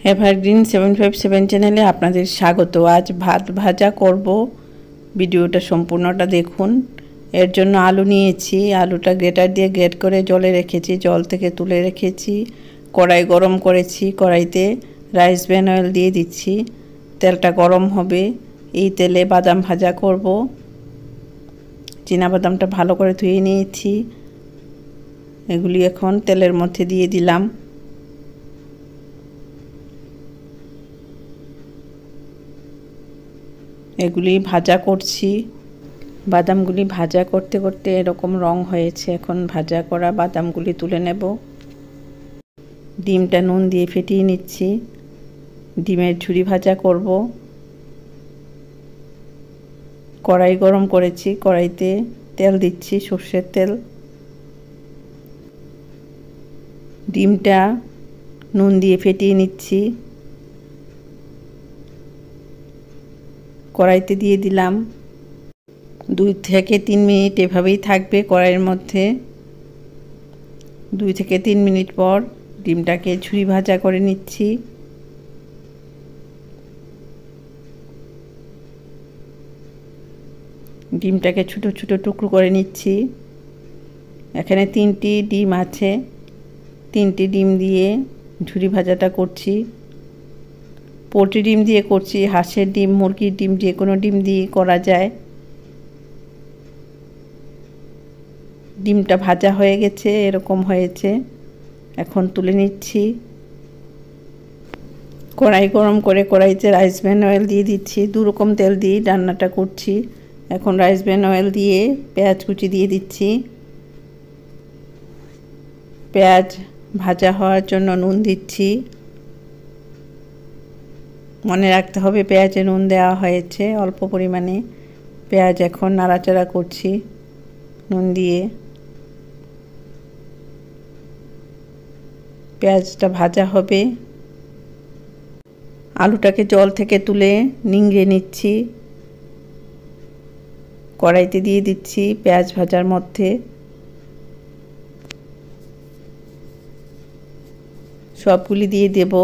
Evergreen 757 চ্যানেলে আপনাদের স্বাগত। আজ ভাত ভাজা করব, ভিডিওটা সম্পূর্ণটা দেখুন। এর জন্য আলু নিয়েছি, আলুটা গ্রেটার দিয়ে গ্রেট করে জলে রেখেছি, জল থেকে তুলে রেখেছি। কড়াই গরম করেছি, কড়াইতে রাইস ব্র্যান অয়েল দিয়ে দিচ্ছি। তেলটা গরম হবে, এই তেলে বাদাম ভাজা করব। চীনাবাদামটা ভালো করে ধুয়ে নিয়েছি, এগুলি এখন তেলের মধ্যে দিয়ে দিলাম। এগুলি ভাজা করছি। বাদামগুলি ভাজা করতে করতে এরকম রং হয়েছে, এখন ভাজা করা বাদামগুলি তুলে নেব। ডিমটা নুন দিয়ে ফেটিয়ে নিচ্ছি, ডিমের ঝুরি ভাজা করব। কড়াই গরম করেছি, কড়াইতে তেল দিচ্ছি, সর্ষের তেল। ডিমটা নুন দিয়ে ফেটিয়ে নিচ্ছি, কড়াইতে দিয়ে দিলাম। 2 থেকে 3 মিনিট এভাবেই থাকবে কড়াইয়ের মধ্যে। 2 থেকে 3 মিনিট পর ডিমটাকে ঝুরি ভাজা করে নিচ্ছি। ডিমটাকে ছোট ছোট টুকরো করে নিচ্ছি। এখানে 3টি ডিম আছে, 3টি ডিম দিয়ে ঝুরি ভাজাটা করছি। পোলট্রি ডিম দিয়ে করছি, হাঁসের ডিম, মুরগির ডিম, যে কোনো ডিম দিয়ে করা যায়। ডিমটা ভাজা হয়ে গেছে, এরকম হয়েছে, এখন তুলে নিচ্ছি। কড়াই গরম করে কড়াইতে রাইস ব্র্যান অয়েল দিয়ে দিচ্ছি। 2 রকম তেল দিয়ে রান্নাটা করছি। এখন রাইস ব্র্যান অয়েল দিয়ে পেঁয়াজ কুচি দিয়ে দিচ্ছি। পেঁয়াজ ভাজা হওয়ার জন্য নুন দিচ্ছি। মনে রাখতে হবে পেঁয়াজে নুন দেওয়া হয়েছে অল্প পরিমাণে। পেঁয়াজ এখন নাড়াচাড়া করছি নুন দিয়ে। পেঁয়াজটা ভাজা হবে। আলুটাকে জল থেকে তুলে নিংড়ে নিচ্ছি, কড়াইতে দিয়ে দিচ্ছি পেঁয়াজ ভাজার মধ্যে। সবগুলি দিয়ে দেব,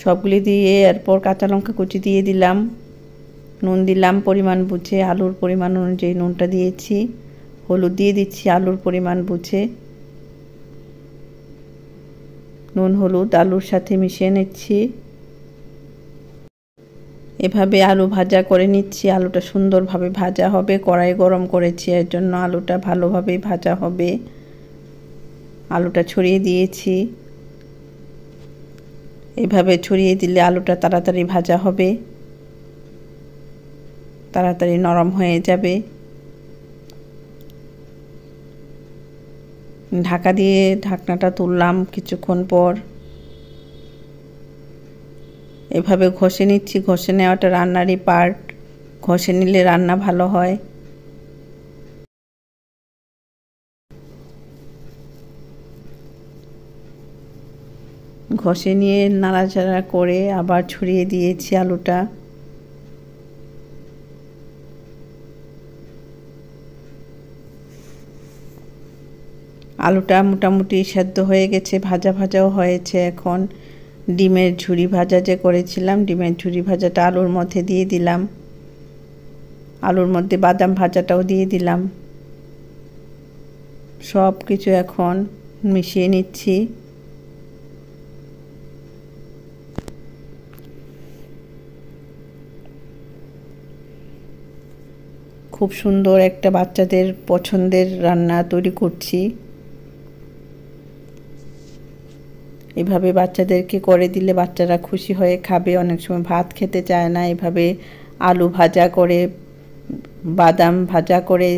সবগুলি দিয়ে এরপর কাঁচা লঙ্কা কুচি দিয়ে দিলাম। নুন দিলাম পরিমাণ বুঝে, আলুর পরিমাণ অনুযায়ী নুনটা দিয়েছি। হলুদ দিয়ে দিচ্ছি আলুর পরিমাণ বুঝে। নুন হলুদ আলুর সাথে মিশিয়ে নিচ্ছি। এভাবে আলু ভাজা করে নিচ্ছি। আলুটা সুন্দরভাবে ভাজা হবে, কড়াই গরম করেছি, এর জন্য আলুটা ভালোভাবে ভাজা হবে। আলুটা ছড়িয়ে দিয়েছি। এভাবে ছড়িয়ে দিলে আলুটা তাড়াতাড়ি ভাজা হবে, তাড়াতাড়ি নরম হয়ে যাবে। ঢাকা দিয়ে ঢাকনাটা তুললাম কিছুক্ষণ পর। এভাবে ঘষে নিচ্ছি, ঘষে নেওয়াটা রান্নারই পার্ট, ঘষে নিলে রান্না ভালো হয়। ঘষে নিয়ে নাড়াচাড়া করে আবার ছড়িয়ে দিয়েছি আলুটা। আলুটা মোটামুটি সেদ্ধ হয়ে গেছে, ভাজা ভাজাও হয়েছে। এখন ডিমের ঝুরি ভাজা যে করেছিলাম, ডিমের ঝুরি ভাজাটা আলুর মধ্যে দিয়ে দিলাম। আলুর মধ্যে বাদাম ভাজাটাও দিয়ে দিলাম। সব কিছু এখন মিশিয়ে নিচ্ছি। খুব সুন্দর একটা বাচ্চাদের পছন্দের রান্না তৈরি করছি। এভাবে বাচ্চাদেরকে করে দিলে বাচ্চারা খুশি হয়ে খাবে। অনেক সময় ভাত খেতে চায় না, এভাবে আলু ভাজা করে, বাদাম ভাজা করে,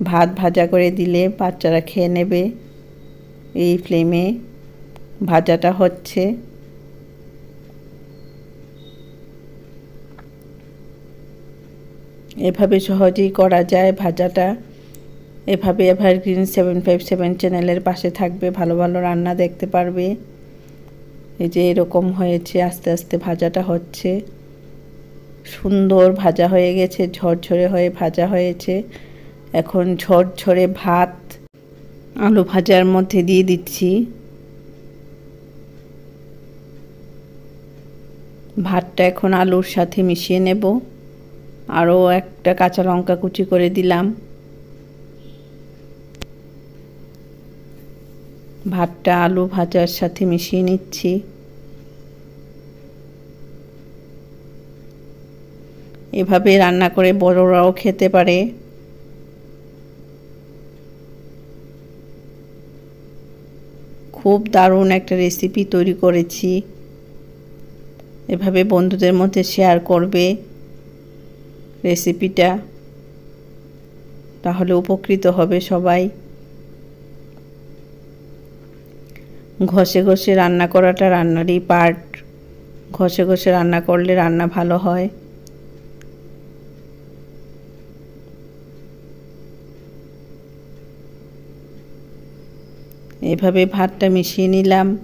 ভাত ভাজা করে দিলে বাচ্চারা খেয়ে নেবে। এই ফ্লেমে ভাজাটা হচ্ছে। এভাবে সহজেই করা যায় ভাজাটা। এভাবে এভারগ্রিন 757 চ্যানেলের পাশে থাকবে, ভালো ভালো রান্না দেখতে পারবে। এই যে এরকম হয়েছে, আস্তে আস্তে ভাজাটা হচ্ছে। সুন্দর ভাজা হয়ে গেছে, ঝরঝরে হয়ে ভাজা হয়েছে। এখন ঝরঝরে ভাত আলু ভাজার মধ্যে দিয়ে দিচ্ছি। ভাতটা এখন আলুর সাথে মিশিয়ে নেব। আরও একটা কাঁচা লঙ্কা কুচি করে দিলাম। ভাতটা আলু ভাজার সাথে মিশিয়ে নিচ্ছি। এভাবে রান্না করে বড়রাও খেতে পারে। খুব দারুণ একটা রেসিপি তৈরি করেছি। এভাবে বন্ধুদের মধ্যে শেয়ার করবে রেসিপিটা, তাহলে উপকৃত হবে সবাই। ঘষে ঘষে রান্না করাটা রান্নারই পার্ট। ঘষে ঘষে রান্না করলে রান্না ভালো হয়। এভাবে ভাতটা মিশিয়ে নিলাম।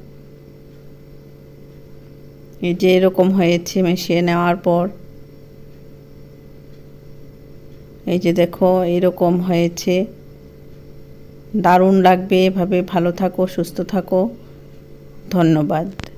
এই যে এরকম হয়েছে মিশিয়ে নেওয়ার পর। এই যে দেখো এরকম হয়েছে, দারুণ লাগবে। এভাবে ভালো থাকো, সুস্থ থাকো। ধন্যবাদ।